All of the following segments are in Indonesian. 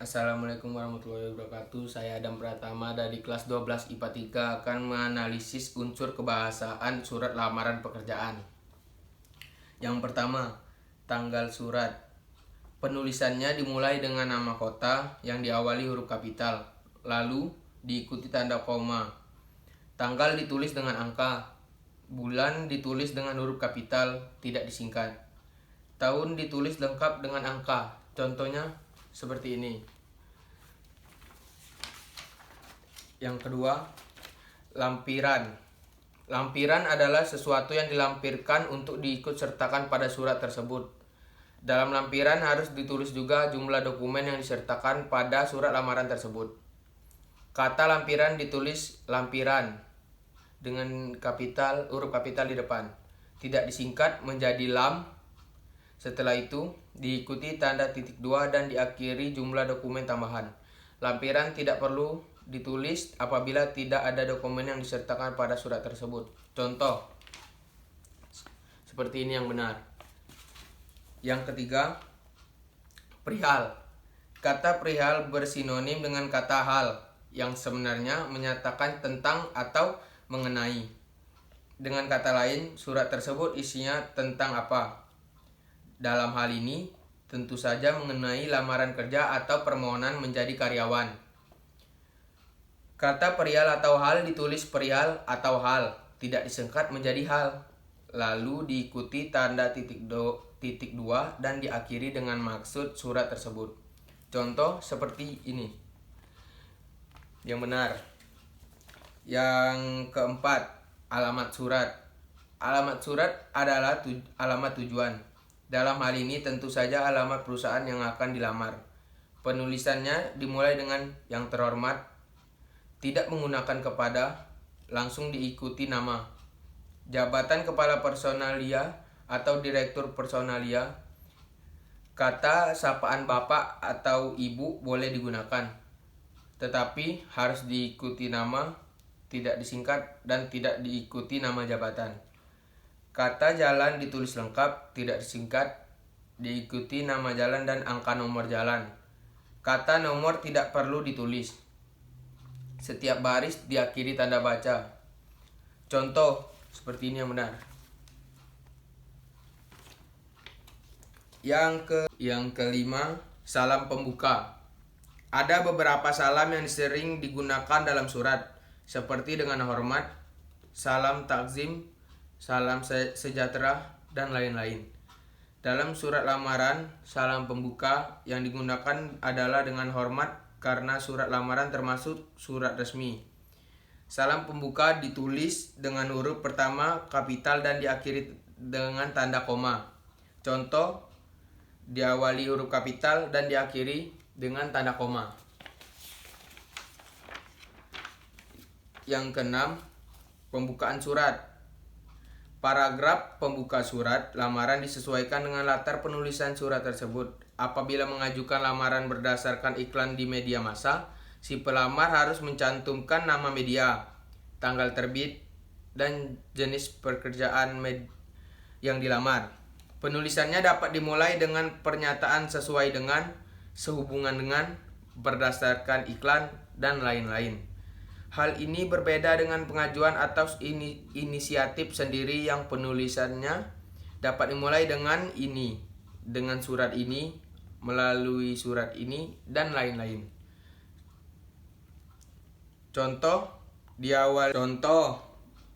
Assalamualaikum warahmatullahi wabarakatuh. Saya Adam Pratama dari kelas 12 IPA 3 akan menganalisis unsur kebahasaan surat lamaran pekerjaan. Yang pertama, tanggal surat. Penulisannya dimulai dengan nama kota yang diawali huruf kapital, lalu diikuti tanda koma. Tanggal ditulis dengan angka, bulan ditulis dengan huruf kapital, tidak disingkat. Tahun ditulis lengkap dengan angka, contohnya seperti ini. Yang kedua, lampiran. Lampiran adalah sesuatu yang dilampirkan untuk diikutsertakan pada surat tersebut. Dalam lampiran harus ditulis juga jumlah dokumen yang disertakan pada surat lamaran tersebut. Kata lampiran ditulis lampiran dengan huruf kapital di depan. Tidak disingkat menjadi lam. Setelah itu diikuti tanda titik 2 dan diakhiri jumlah dokumen tambahan. Lampiran tidak perlu ditulis apabila tidak ada dokumen yang disertakan pada surat tersebut. Contoh seperti ini yang benar. Yang ketiga, perihal. Kata perihal bersinonim dengan kata hal yang sebenarnya menyatakan tentang atau mengenai. Dengan kata lain, surat tersebut isinya tentang apa? Dalam hal ini, tentu saja mengenai lamaran kerja atau permohonan menjadi karyawan. Kata perihal atau hal ditulis perihal atau hal, tidak disingkat menjadi hal. Lalu diikuti tanda titik 2 dan diakhiri dengan maksud surat tersebut. Contoh seperti ini. Yang benar. Yang keempat, alamat surat. Alamat surat adalah alamat tujuan. Dalam hal ini tentu saja alamat perusahaan yang akan dilamar. Penulisannya dimulai dengan yang terhormat, tidak menggunakan kepada, langsung diikuti nama. Jabatan kepala personalia atau direktur personalia. Kata sapaan bapak atau ibu boleh digunakan, tetapi harus diikuti nama, tidak disingkat dan tidak diikuti nama jabatan. Kata jalan ditulis lengkap, tidak disingkat, diikuti nama jalan dan angka nomor jalan. Kata nomor tidak perlu ditulis. Setiap baris diakhiri tanda baca. Contoh seperti ini yang benar. Yang kelima, salam pembuka. Ada beberapa salam yang sering digunakan dalam surat, seperti dengan hormat, salam takzim, salam sejahtera, dan lain-lain. Dalam surat lamaran, salam pembuka yang digunakan adalah dengan hormat karena surat lamaran termasuk surat resmi. Salam pembuka ditulis dengan huruf pertama kapital dan diakhiri dengan tanda koma. Contoh, diawali huruf kapital dan diakhiri dengan tanda koma. Yang keenam, pembukaan surat. Paragraf pembuka surat lamaran disesuaikan dengan latar penulisan surat tersebut. Apabila mengajukan lamaran berdasarkan iklan di media massa, si pelamar harus mencantumkan nama media, tanggal terbit, dan jenis pekerjaan yang dilamar. Penulisannya dapat dimulai dengan pernyataan sesuai dengan, sehubungan dengan, berdasarkan iklan, dan lain-lain. Hal ini berbeda dengan pengajuan atau inisiatif sendiri yang penulisannya dapat dimulai dengan ini, dengan surat ini, melalui surat ini, dan lain-lain. Contoh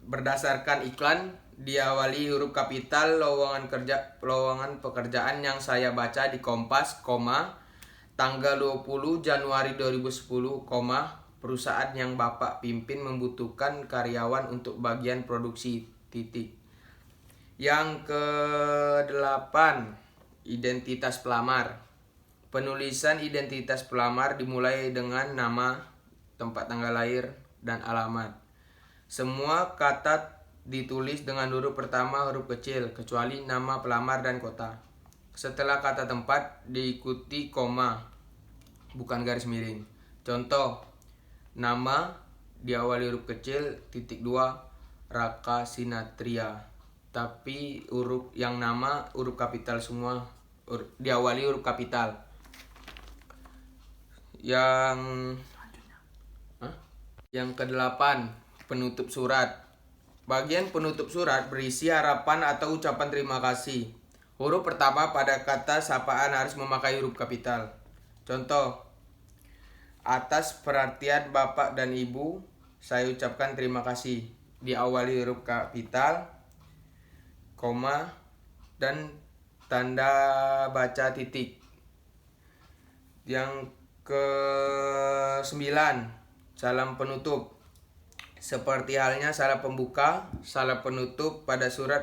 berdasarkan iklan diawali huruf kapital lowongan pekerjaan yang saya baca di Kompas, tanggal 20 Januari 2010, perusahaan yang Bapak pimpin membutuhkan karyawan untuk bagian produksi, titik. Yang kedelapan, identitas pelamar. Penulisan identitas pelamar dimulai dengan nama, tempat tanggal lahir, dan alamat. Semua kata ditulis dengan huruf pertama huruf kecil, kecuali nama pelamar dan kota. Setelah kata tempat diikuti koma, bukan garis miring. Contoh, nama diawali huruf kecil, titik 2, Raka Sinatria. Tapi huruf yang nama huruf kapital semua, diawali huruf kapital. Yang yang kedelapan, penutup surat. Bagian penutup surat berisi harapan atau ucapan terima kasih. Huruf pertama pada kata sapaan harus memakai huruf kapital. Contoh, atas perhatian Bapak dan Ibu, saya ucapkan terima kasih. Diawali huruf kapital, koma, dan tanda baca titik. Yang ke-9, salam penutup. Seperti halnya salam pembuka, salam penutup pada surat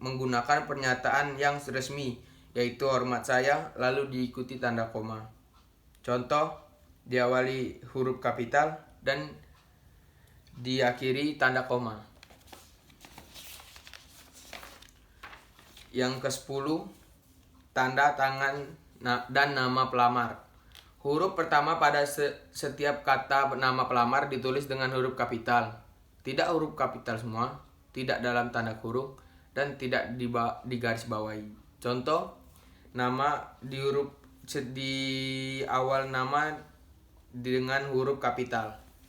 menggunakan pernyataan yang resmi, yaitu hormat saya, lalu diikuti tanda koma. Contoh, diawali huruf kapital dan diakhiri tanda koma. Yang ke-10, tanda tangan dan nama pelamar. Huruf pertama pada setiap kata nama pelamar ditulis dengan huruf kapital. Tidak huruf kapital semua, tidak dalam tanda kurung, dan tidak di garis bawahi. Contoh, nama di awal nama dengan huruf kapital.